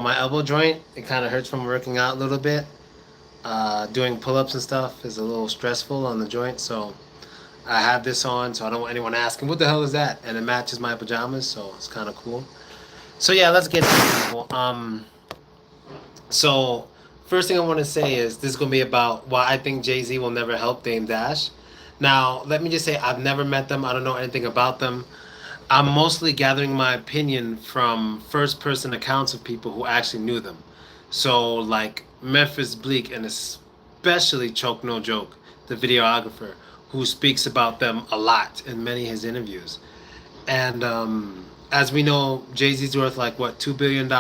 my elbow joint. It kind of hurts from working out a little bit. Doing pull-ups and stuff is a little stressful on the joint, so I have this on, so I don't want anyone asking, "What the hell is that?" And it matches my pajamas, so it's kind of cool. So yeah, let's get into it, people. So first thing I want to say is this is gonna be about why I think JayZ will never help Dame Dash. Now, let me just say I've never met them. I don't know anything about them. I'm mostly gathering my opinion from first person accounts of people who actually knew them. So, like Memphis Bleak and especially Choke No Joke, the videographer, who speaks about them a lot in many of his interviews. And as we know, JayZ's worth like what, $2 billion,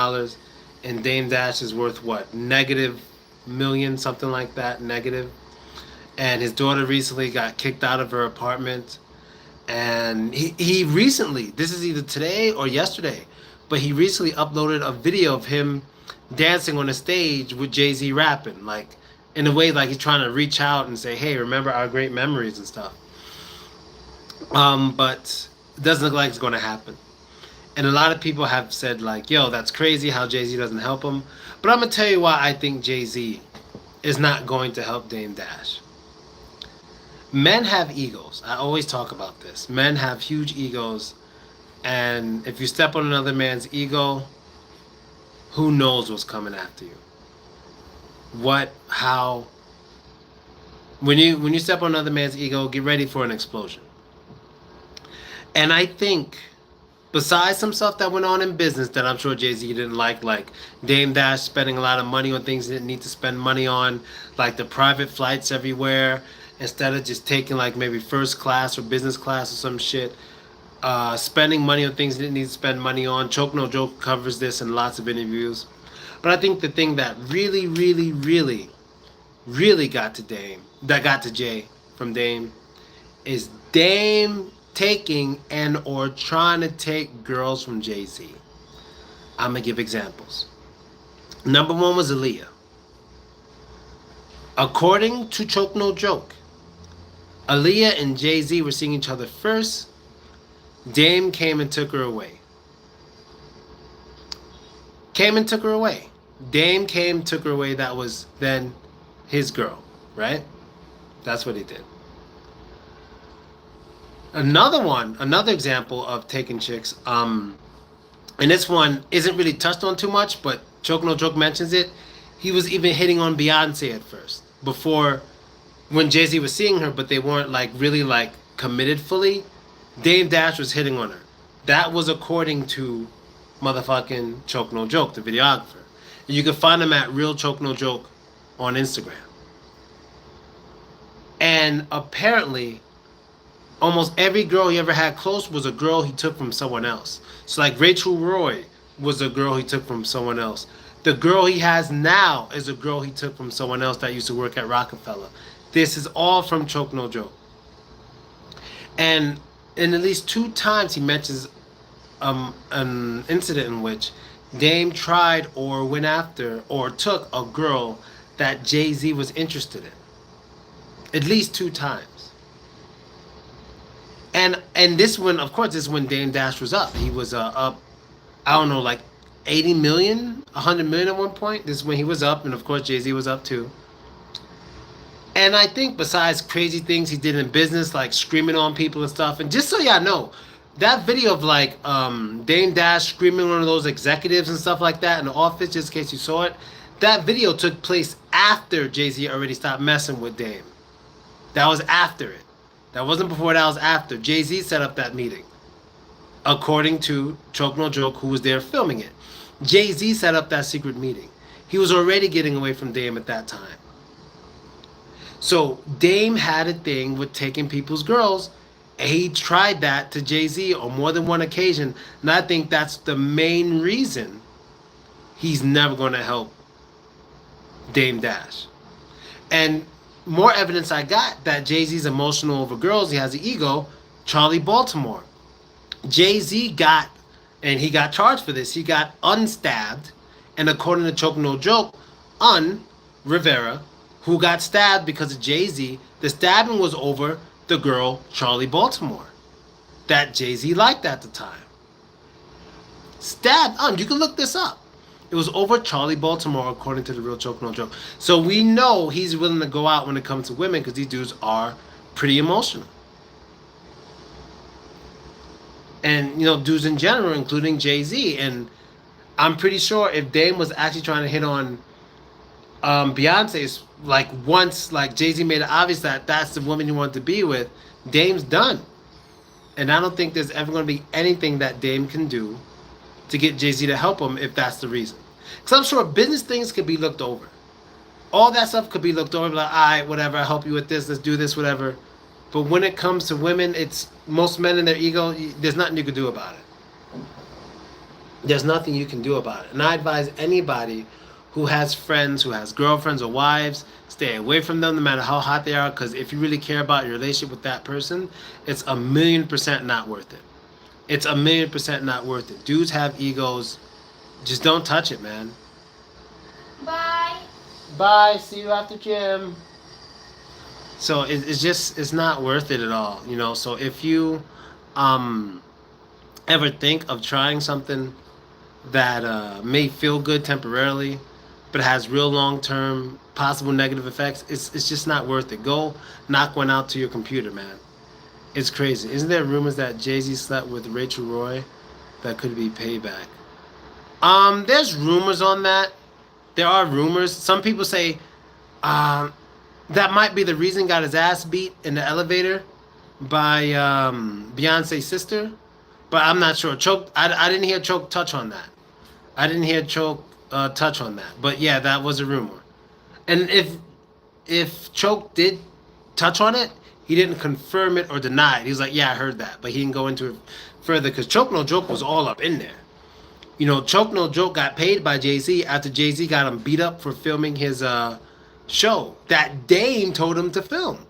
and Dame Dash is worth what, negative million, something like that, negative. And his daughter recently got kicked out of her apartment, and he recently, this is either today or yesterday, but he recently uploaded a video of him dancing on a stage with JayZ rapping, like in a way like he's trying to reach out and say, hey, remember our great memories and stuff. But it doesn't look like it's going to happen. And a lot of people have said like, yo, that's crazy how JayZ doesn't help him. But I'm going to tell you why I think JayZ is not going to help Dame Dash. Men have egos. I always talk about this. Men have huge egos, and if you step on another man's ego, who knows what's coming after you? What, how? When you step on another man's ego, get ready for an explosion. And I think, besides some stuff that went on in business that I'm sure JayZ didn't like Dame Dash spending a lot of money on things he didn't need to spend money on, like the private flights everywhere, instead of just taking like maybe first class or business class or some shit, spending money on things he didn't need to spend money on. Choke No Joke covers this in lots of interviews. But I think the thing that really, really, really, really got to Dame, that got to Jay from Dame, is Dame taking and or trying to take girls from JayZ. I'm gonna give examples. Number one was Aaliyah. According to Choke No Joke, Aaliyah and JayZ were seeing each other first. Dame came and took her away. Dame came, took her away. That was then his girl, right? That's what he did. Another example of taking chicks, and this one isn't really touched on too much, but Choke No Joke mentions it. He was even hitting on Beyonce at first, before, when JayZ was seeing her, but they weren't like really like committed fully. Dame Dash was hitting on her. That was according to motherfucking Choke No Joke, the videographer. And you can find him at Real Choke No Joke on Instagram. And apparently, almost every girl he ever had close was a girl he took from someone else. So like Rachel Roy was a girl he took from someone else. The girl he has now is a girl he took from someone else that used to work at Rockefeller. This is all from Choke No Joke. And in at least 2 times he mentions an incident in which Dame tried or went after or took a girl that JayZ was interested in. At least 2 times. And this one, of course, this is when Dame Dash was up. He was up, I don't know, like 80 million, 100 million at one point. This is when he was up, and of course JayZ was up too. And I think besides crazy things he did in business, like screaming on people and stuff, and just so y'all know, that video of like Dame Dash screaming on those executives and stuff like that in the office, just in case you saw it, that video took place after JayZ already stopped messing with Dame. That was after it. That wasn't before, that was after. JayZ set up that meeting, according to Choke No Joke, who was there filming it. JayZ set up that secret meeting. He was already getting away from Dame at that time. So Dame had a thing with taking people's girls, and he tried that to JayZ on more than one occasion. And I think that's the main reason he's never going to help Dame Dash. And more evidence I got that JayZ's emotional over girls, he has an ego. Charlie Baltimore. JayZ got, and he got charged for this, he got unstabbed, and according to Choke No Joke, Rivera, who got stabbed because of JayZ, the stabbing was over the girl Charlie Baltimore that JayZ liked at the time. Stabbed, you can look this up. It was over Charlie Baltimore, according to the real Choke No Joke. So we know he's willing to go out when it comes to women because these dudes are pretty emotional. And, you know, dudes in general, including JayZ. And I'm pretty sure if Dame was actually trying to hit on Beyonce's, like, once, like, JayZ made it obvious that that's the woman you want to be with, Dame's done. And I don't think there's ever going to be anything that Dame can do to get JayZ to help him if that's the reason. Because I'm sure business things could be looked over. All that stuff could be looked over, like, all right, whatever, I'll help you with this, let's do this, whatever. But when it comes to women, it's most men in their ego, there's nothing you can do about it. There's nothing you can do about it. And I advise anybody who has friends, who has girlfriends or wives, stay away from them no matter how hot they are, because if you really care about your relationship with that person, it's 1,000,000% not worth it. It's 1,000,000% not worth it. Dudes have egos. Just don't touch it, man. Bye. Bye. See you after gym. So it's not worth it at all, you know. So if you ever think of trying something that may feel good temporarily, but has real long-term possible negative effects, it's just not worth it. Go knock one out to your computer, man. It's crazy. Isn't there rumors that JayZ slept with Rachel Roy? That could be payback. There's rumors on that. There are rumors. Some people say that might be the reason he got his ass beat in the elevator by Beyonce's sister. But I'm not sure. Choke. I didn't hear Choke touch on that. I didn't hear Choke touch on that. But yeah, that was a rumor. And if Choke did touch on it, he didn't confirm it or deny it. He was like, yeah, I heard that. But he didn't go into it further because Choke No Joke was all up in there. You know, Choke No Joke got paid by JayZ after JayZ got him beat up for filming his show that Dame told him to film.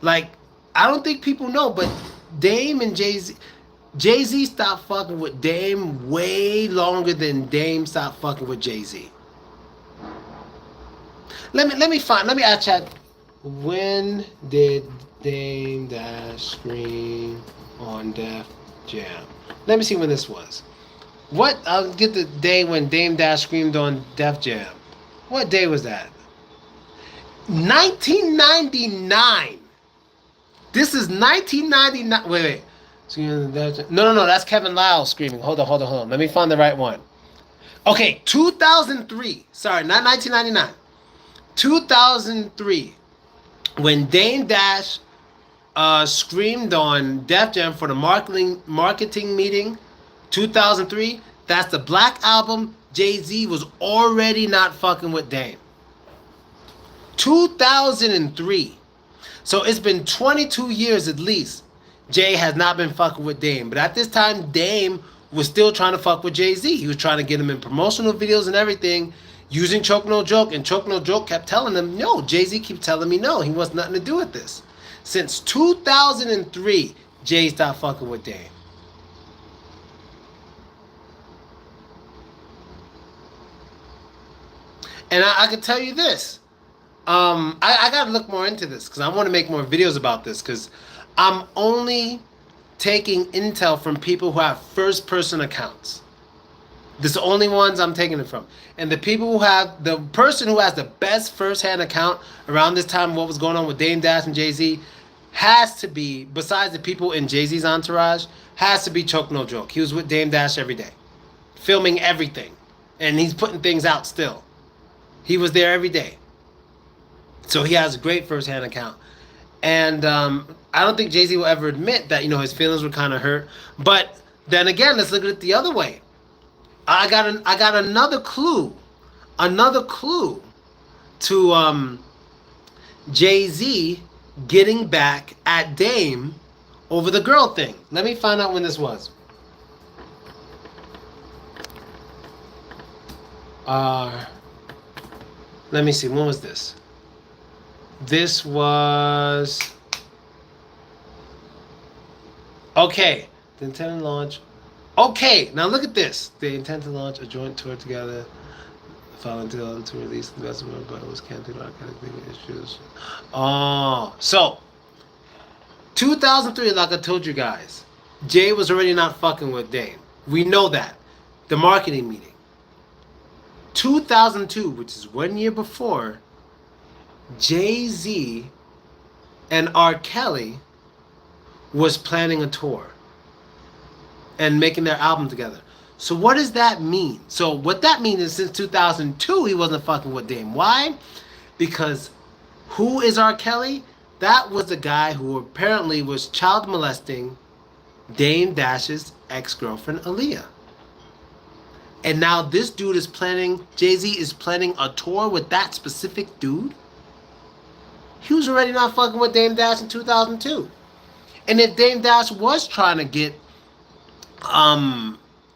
Like, I don't think people know, but Dame and JayZ stopped fucking with Dame way longer than Dame stopped fucking with JayZ. Let me ask chat. When did Dame Dash scream on Def Jam? Let me see when this was. What? I'll get the day when Dame Dash screamed on Def Jam. What day was that? 1999. This is 1999. Wait. No. That's Kevin Lyles screaming. Hold on. Let me find the right one. Okay, 2003. Sorry, not 1999. 2003. When Dame Dash screamed on Def Jam for the marketing meeting, 2003, that's the Black Album. JayZ was already not fucking with Dame. 2003. So it's been 22 years at least. Jay has not been fucking with Dame. But at this time, Dame was still trying to fuck with JayZ. He was trying to get him in promotional videos and everything, using Choke No Joke. And Choke No Joke kept telling him, no, JayZ keeps telling me no. He wants nothing to do with this. Since 2003, Jay stopped fucking with Dame. And I can tell you this. I got to look more into this because I want to make more videos about this because I'm only taking intel from people who have first-person accounts. This is the only ones I'm taking it from. And the people who have, the person who has the best first-hand account around this time, what was going on with Dame Dash and JayZ, has to be, besides the people in JayZ's entourage, has to be Choke No Joke. He was with Dame Dash every day, filming everything. And he's putting things out still. He was there every day. So he has a great first-hand account. And I don't think JayZ will ever admit that, you know, his feelings were kind of hurt. But then again, let's look at it the other way. I got another clue to JayZ getting back at Dame over the girl thing. Let me find out when this was. Let me see, when was this? This was, okay, the intended launch. Okay, now look at this. They intend to launch a joint tour together following 2002 release of the investment, but it was canceled on legal issues. Oh, so 2003, like I told you guys, Jay was already not fucking with Dame. We know that. The marketing meeting. 2002, which is 1 year before, JayZ and R. Kelly was planning a tour and making their album together. So what does that mean? So what that means is since 2002, he wasn't fucking with Dame. Why? Because who is R. Kelly? That was the guy who apparently was child molesting Dame Dash's ex-girlfriend Aaliyah. And now this dude is planning, JayZ is planning a tour with that specific dude? He was already not fucking with Dame Dash in 2002. And if Dame Dash was trying to get,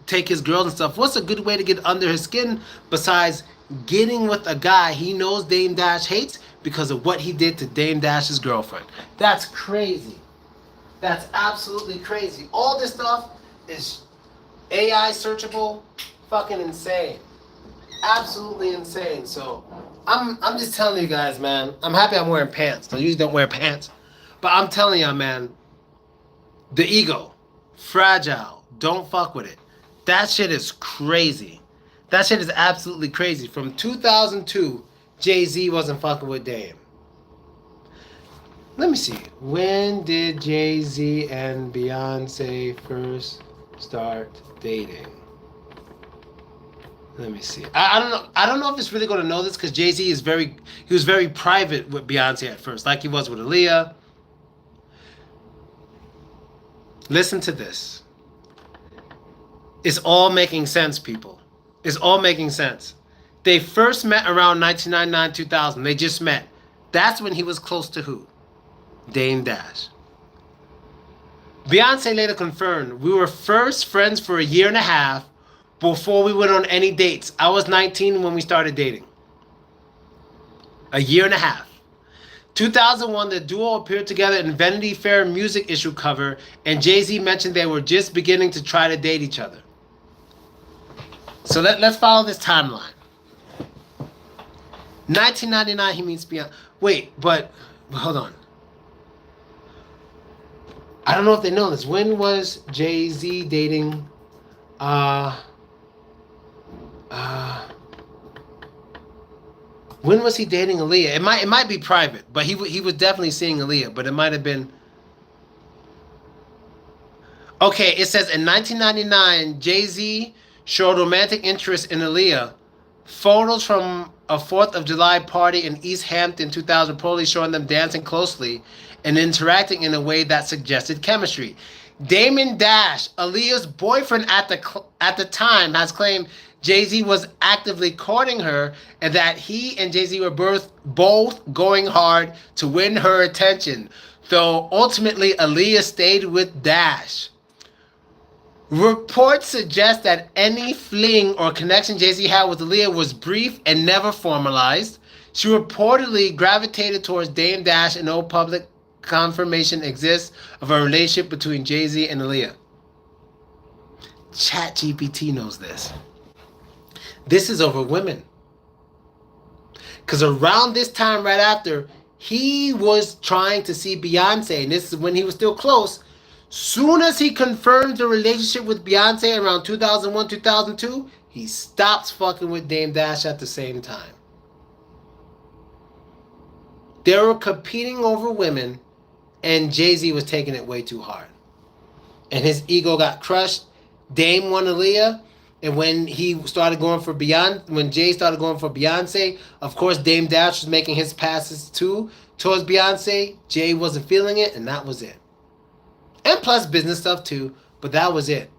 take his girls and stuff, what's a good way to get under his skin besides getting with a guy he knows Dame Dash hates because of what he did to Dame Dash's girlfriend? That's crazy. That's absolutely crazy. All this stuff is AI searchable, fucking insane. Absolutely insane. So I'm just telling you guys, man. I'm happy I'm wearing pants. I usually don't wear pants. But I'm telling y'all, man, the ego, fragile. Don't fuck with it. That shit is crazy. That shit is absolutely crazy. From 2002, JayZ wasn't fucking with Dame. Let me see. When did JayZ and Beyonce first start dating? Let me see. I don't know. I don't know if it's really going to know this because JayZ he was very private with Beyonce at first, like he was with Aaliyah. Listen to this. It's all making sense, people. It's all making sense. They first met around 1999, 2000. They just met. That's when he was close to who? Dame Dash. Beyonce later confirmed, we were first friends for a year and a half before we went on any dates. I was 19 when we started dating. A year and a half. 2001, the duo appeared together in Vanity Fair music issue cover, and JayZ mentioned they were just beginning to try to date each other. So let's follow this timeline. 1999, he meets Beyonce. Wait, but hold on. I don't know if they know this. When was JayZ dating? When was he dating Aaliyah? It might be private, but he was definitely seeing Aaliyah. But it might have been. Okay, it says in 1999, JayZ showed romantic interest in Aaliyah. Photos from a 4th of July party in East Hampton 2000 reportedly showing them dancing closely and interacting in a way that suggested chemistry. Damon Dash, Aaliyah's boyfriend at the time, has claimed JayZ was actively courting her and that he and JayZ were both going hard to win her attention, though ultimately Aaliyah stayed with Dash. Reports suggest that any fling or connection JayZ had with Aaliyah was brief and never formalized. She reportedly gravitated towards Dame Dash, and no public confirmation exists of a relationship between JayZ and Aaliyah. ChatGPT knows this. This is over women. Because around this time, right after, he was trying to see Beyonce, and this is when he was still close. Soon as he confirmed the relationship with Beyonce around 2001, 2002, he stops fucking with Dame Dash at the same time. They were competing over women, and JayZ was taking it way too hard. And his ego got crushed. Dame won Aaliyah, and when he started going for when Jay started going for Beyonce, of course Dame Dash was making his passes too towards Beyonce. Jay wasn't feeling it, and that was it. And plus business stuff too, but that was it.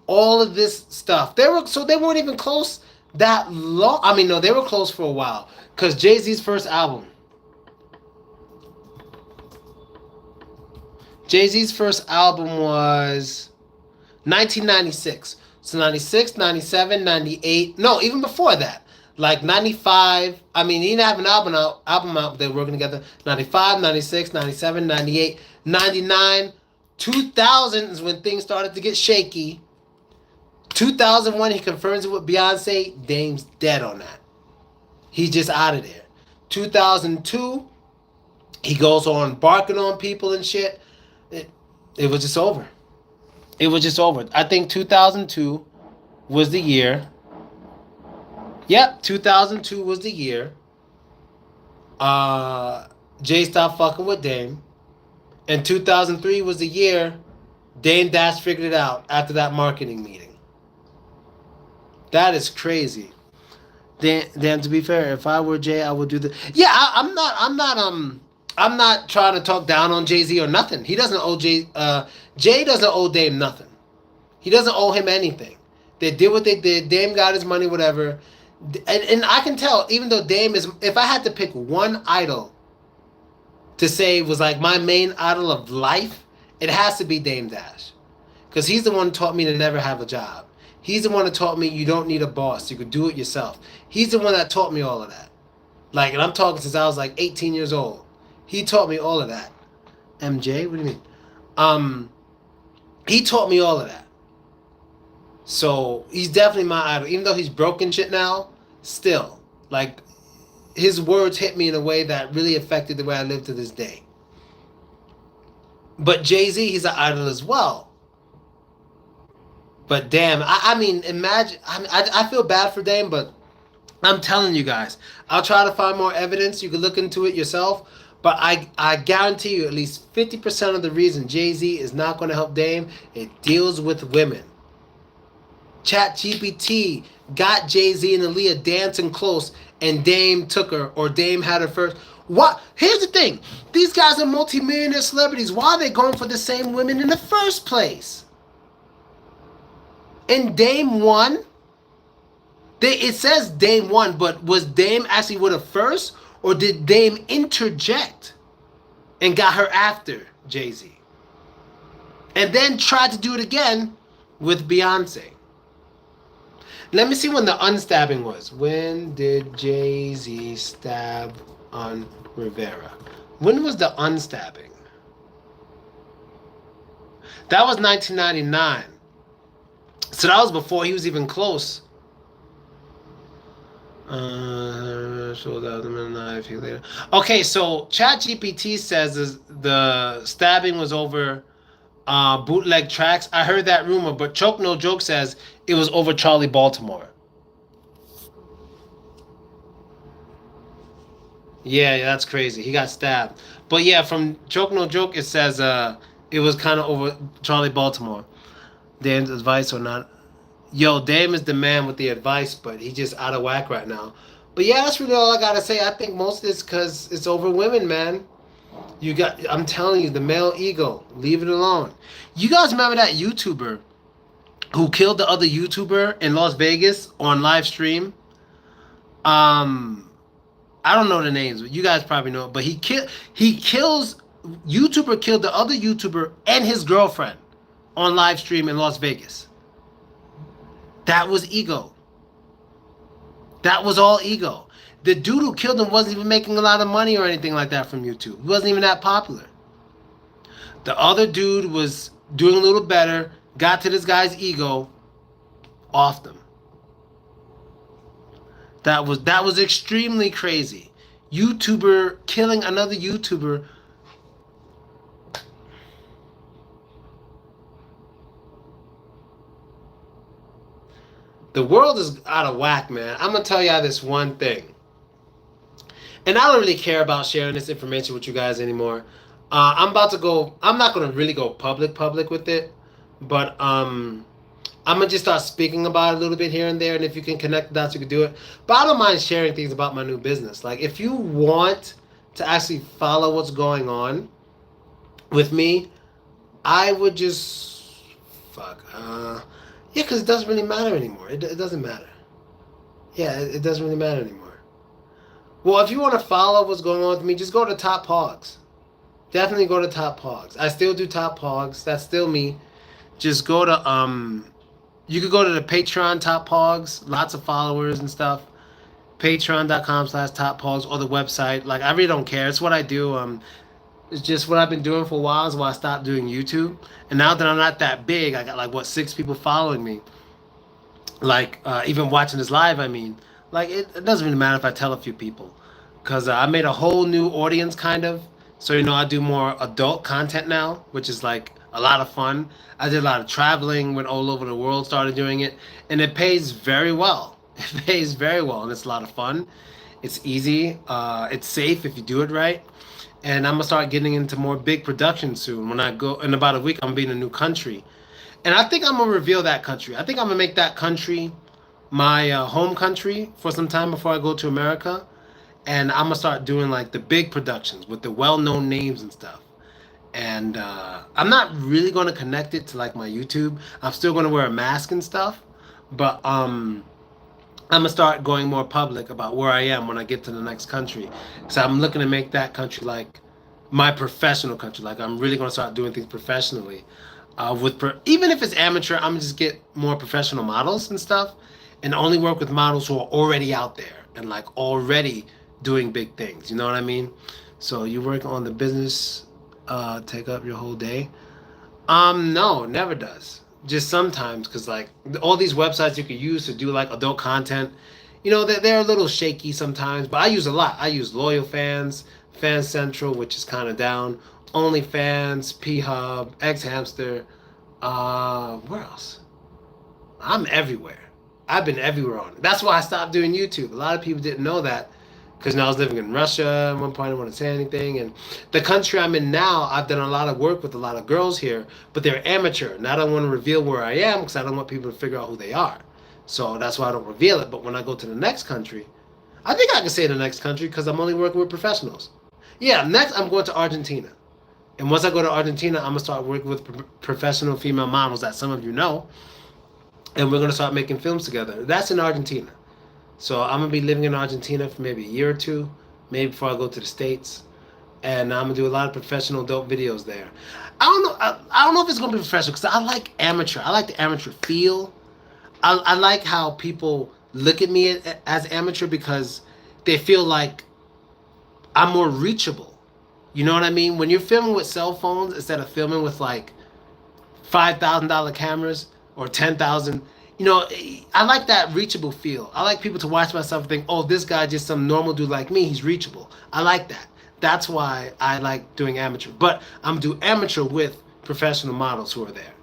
All of this stuff. They weren't even close that long. I mean, no, they were close for a while. Because JayZ's first album. JayZ's first album was 1996. So 96, 97, 98. No, even before that. Like 95. I mean, he didn't have an album out. They were working together. 95, 96, 97, 98, 99. 2000 is when things started to get shaky. 2001, he confirms it with Beyonce. Dame's dead on that. He's just out of there. 2002, he goes on barking on people and shit. It was just over. It was just over. I think 2002 was the year Yep, 2002 was the year. Jay stopped fucking with Dame. And 2003 was the year Dame Dash figured it out after that marketing meeting. That is crazy. Dan, to be fair, if I were Jay, I would do the. Yeah, I'm not trying to talk down on JayZ or nothing. He doesn't owe Jay doesn't owe Dame nothing. He doesn't owe him anything. They did what they did. Dame got his money, whatever. And I can tell, even though Dame is, if I had to pick one idol to say was like my main idol of life, it has to be Dame Dash. Because he's the one who taught me to never have a job. He's the one that taught me you don't need a boss. You could do it yourself. He's the one that taught me all of that. Like, and I'm talking since I was like 18 years old. He taught me all of that. MJ? What do you mean? He taught me all of that. So, he's definitely my idol. Even though he's broken shit now, still. Like, his words hit me in a way that really affected the way I live to this day. But JayZ, he's an idol as well. But damn, I mean, imagine. I feel bad for Dame, but I'm telling you guys, I'll try to find more evidence. You can look into it yourself. But I guarantee you, at least 50% of the reason JayZ is not going to help Dame, it deals with women. ChatGPT got JayZ and Aaliyah dancing close, and Dame took her, or Dame had her first. What? Here's the thing: these guys are multi-millionaire celebrities. Why are they going for the same women in the first place? And Dame won. It says Dame won, but was Dame actually with her first, or did Dame interject and got her after JayZ? And then tried to do it again with Beyonce. Let me see when the unstabbing was. When did JayZ stab on Rivera? When was the unstabbing? That was 1999. So that was before he was even close. Okay, so ChatGPT says the stabbing was over bootleg tracks. I heard that rumor, but Choke No Joke says it was over Charlie Baltimore. Yeah, that's crazy. He got stabbed. But yeah, from Choke No Joke, it says it was kind of over Charlie Baltimore. Dame's advice or not. Yo, Dame is the man with the advice, but he's just out of whack right now. But yeah, that's really all I gotta say. I think most of it's because it's over women, man. I'm telling you, the male ego. Leave it alone. You guys remember that YouTuber who killed the other YouTuber in Las Vegas on live stream? I don't know the names, but you guys probably know it. But YouTuber killed the other YouTuber and his girlfriend on live stream in Las Vegas. That was ego. That was all ego. The dude who killed him wasn't even making a lot of money or anything like that from YouTube. He wasn't even that popular. The other dude was doing a little better, got to this guy's ego, off them. That was extremely crazy. YouTuber killing another YouTuber. The world is out of whack, man. I'm going to tell y'all this one thing. And I don't really care about sharing this information with you guys anymore. I'm not going to really go public with it. But I'm going to just start speaking about it a little bit here and there. And if you can connect the dots, you can do it. But I don't mind sharing things about my new business. Like, if you want to actually follow what's going on with me, I would just... yeah, because it doesn't really matter anymore. It doesn't matter. Yeah, it doesn't really matter anymore. Well, if you want to follow what's going on with me, just go to Top Hogs. Definitely go to Top Hogs. I still do Top Hogs. That's still me. Just go to... You could go to the Patreon Top Hogs. Lots of followers and stuff. Patreon.com/Top Hogs or the website. Like, I really don't care. It's what I do. It's just what I've been doing for a while. Is why I stopped doing YouTube. And now that I'm not that big, I got 6 people following me. Like, even watching this live, I mean. Like, it doesn't really matter if I tell a few people. Because I made a whole new audience, kind of. So, I do more adult content now, which is, like, a lot of fun. I did a lot of traveling, went all over the world, started doing it. And it pays very well. It pays very well, and it's a lot of fun. It's easy. It's safe if you do it right. And I'm gonna start getting into more big productions soon. When I go in about a week, I'm gonna be in a new country, and I think I'm gonna reveal that country. I think I'm gonna make that country my home country for some time before I go to America, and I'm gonna start doing like the big productions with the well-known names and stuff. And I'm not really gonna connect it to like my YouTube. I'm still gonna wear a mask and stuff, but I'm gonna start going more public about where I am when I get to the next country. So I'm looking to make that country like my professional country. Like I'm really gonna start doing things professionally. Even if it's amateur, I'm gonna just get more professional models and stuff, and only work with models who are already out there and like already doing big things. You know what I mean? So you work on the business, take up your whole day. No, never does. Just sometimes, because like all these websites you could use to do like adult content, they're a little shaky sometimes. But I use a lot. I use Loyal Fans, Fan Central, which is kind of down, OnlyFans, P Hub, X Hamster. Where else? I'm everywhere. I've been everywhere on it. That's why I stopped doing YouTube. A lot of people didn't know that because now I was living in Russia. At one point, I didn't want to say anything. And the country I'm in now, I've done a lot of work with a lot of girls here, but they're amateur. And I don't want to reveal where I am because I don't want people to figure out who they are. So that's why I don't reveal it. But when I go to the next country, I think I can say the next country because I'm only working with professionals. Yeah, next I'm going to Argentina. And once I go to Argentina, I'm going to start working with professional female models that some of you know. And we're going to start making films together. That's in Argentina. So I'm gonna be living in Argentina for maybe a year or two, maybe before I go to the States, and I'm gonna do a lot of professional dope videos there. I don't know if it's gonna be professional because I like amateur. I like the amateur feel. I like how people look at me as amateur because they feel like I'm more reachable. You know what I mean? When you're filming with cell phones instead of filming with like $5,000 cameras or 10,000. I like that reachable feel. I like people to watch myself and think, oh, this guy just some normal dude like me. He's reachable. I like that. That's why I like doing amateur. But I'm doing amateur with professional models who are there.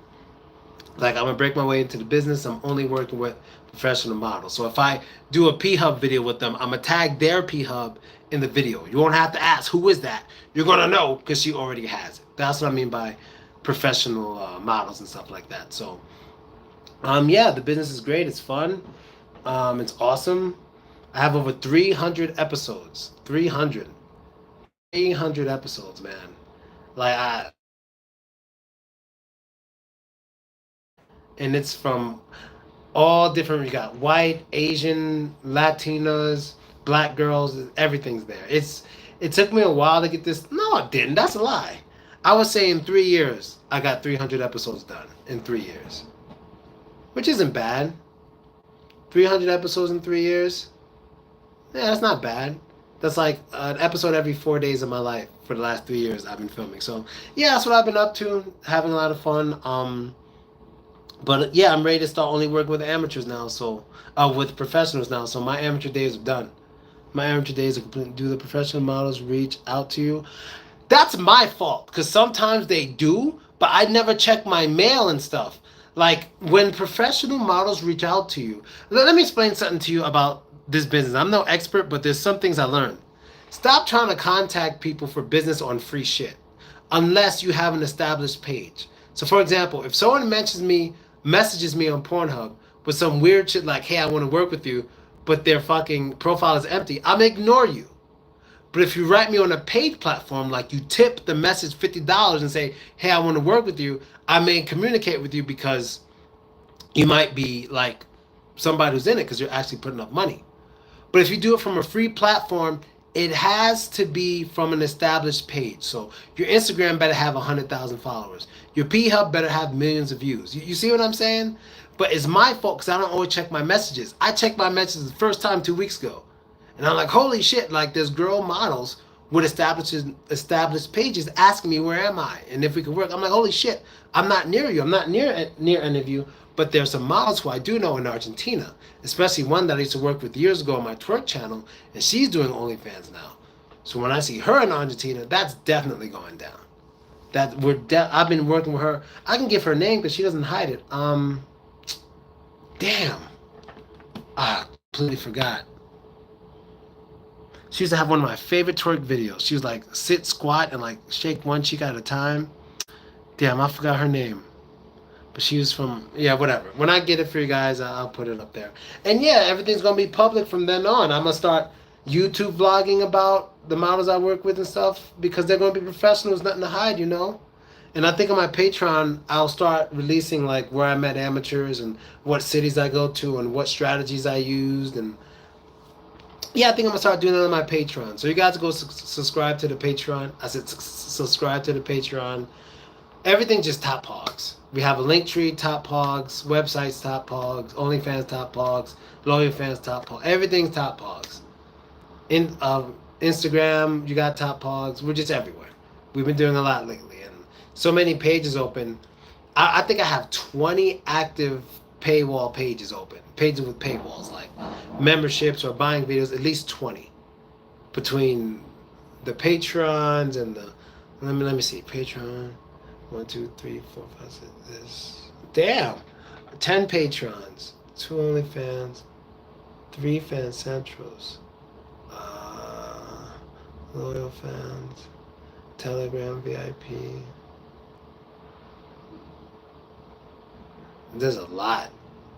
Like, I'm going to break my way into the business. I'm only working with professional models. So if I do a P-Hub video with them, I'm going to tag their P-Hub in the video. You won't have to ask, who is that? You're going to know because she already has it. That's what I mean by professional models and stuff like that. So yeah, the business is great. It's fun. It's awesome. I have over 300 episodes. 300 episodes, man. Like and it's from all different. You got white, Asian, Latinas, black girls. Everything's there. It took me a while to get this. No, it didn't. That's a lie. I would say in 3 years, I got 300 episodes done in 3 years. Which isn't bad. 300 episodes in 3 years. Yeah, that's not bad. That's like an episode every 4 days of my life for the last 3 years I've been filming. So yeah, that's what I've been up to. Having a lot of fun. But yeah, I'm ready to start only working with amateurs now. So with professionals now. So my amateur days are done. My amateur days are complete. Do the professional models reach out to you? That's my fault because sometimes they do, but I never check my mail and stuff. Like, when professional models reach out to you, let me explain something to you about this business. I'm no expert, but there's some things I learned. Stop trying to contact people for business on free shit unless you have an established page. So, for example, if someone messages me on Pornhub with some weird shit like, hey, I want to work with you, but their fucking profile is empty, I'm going to ignore you. But if you write me on a paid platform, like you tip the message $50 and say, hey, I want to work with you, I may communicate with you because you might be like somebody who's in it because you're actually putting up money. But if you do it from a free platform, it has to be from an established page. So your Instagram better have 100,000 followers. Your P-Hub better have millions of views. You see what I'm saying? But it's my fault because I don't always check my messages. I checked my messages the first time 2 weeks ago. And I'm like, holy shit, like there's girl models with established pages asking me where am I and if we can work. I'm like, holy shit, I'm not near you. I'm not near any of you. But there's some models who I do know in Argentina, especially one that I used to work with years ago on my twerk channel, and she's doing OnlyFans now. So when I see her in Argentina, that's definitely going down. I've been working with her. I can give her name because she doesn't hide it. Damn. Completely forgot. She used to have one of my favorite twerk videos. She was like sit, squat, and like shake one cheek at a time. Damn, I forgot her name. But she was from, yeah, whatever. When I get it for you guys, I'll put it up there. And yeah, everything's going to be public from then on. I'm going to start YouTube vlogging about the models I work with and stuff because they're going to be professionals, nothing to hide, you know? And I think on my Patreon, I'll start releasing like where I met amateurs and what cities I go to and what strategies I used. And yeah, I think I'm going to start doing that on my Patreon. So you guys go subscribe to the Patreon. I said subscribe to the Patreon. Everything just top hogs. We have a link tree, top hogs, websites, top hogs, OnlyFans, top hogs, Loyal Fans, top hogs. Everything's top hogs. In Instagram, you got top hogs. We're just everywhere. We've been doing a lot lately, and so many pages open. I think I have 20 active paywall pages open. Pages with paywalls, like memberships or buying videos. At least 20 between the patrons and the. Let me see. Patreon. 1, 2, 3, 4, 5, 6. This. Damn. 10 patrons. 2 OnlyFans. 3 fan centrals. Loyal fans. Telegram VIP. There's a lot.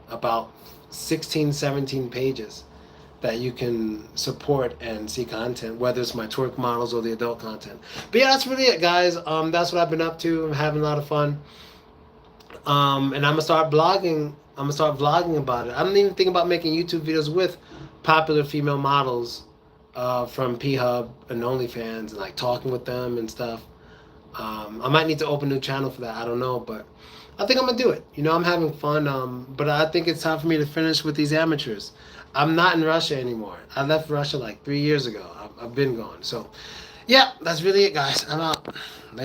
About 16, 17 pages that you can support and see content, whether it's my twerk models or the adult content. But yeah, that's really it, guys. That's what I've been up to. I'm having a lot of fun. And I'm gonna start blogging. I'm gonna start vlogging about it. I'm even thinking about making YouTube videos with popular female models from P-Hub and OnlyFans, and like talking with them and stuff. I might need to open a new channel for that. I don't know, but I think I'm gonna do it. You know, I'm having fun. But I think it's time for me to finish with these amateurs. I'm not in Russia anymore. I left Russia like 3 years ago. I've been gone. So, yeah, that's really it, guys. I'm out. Later.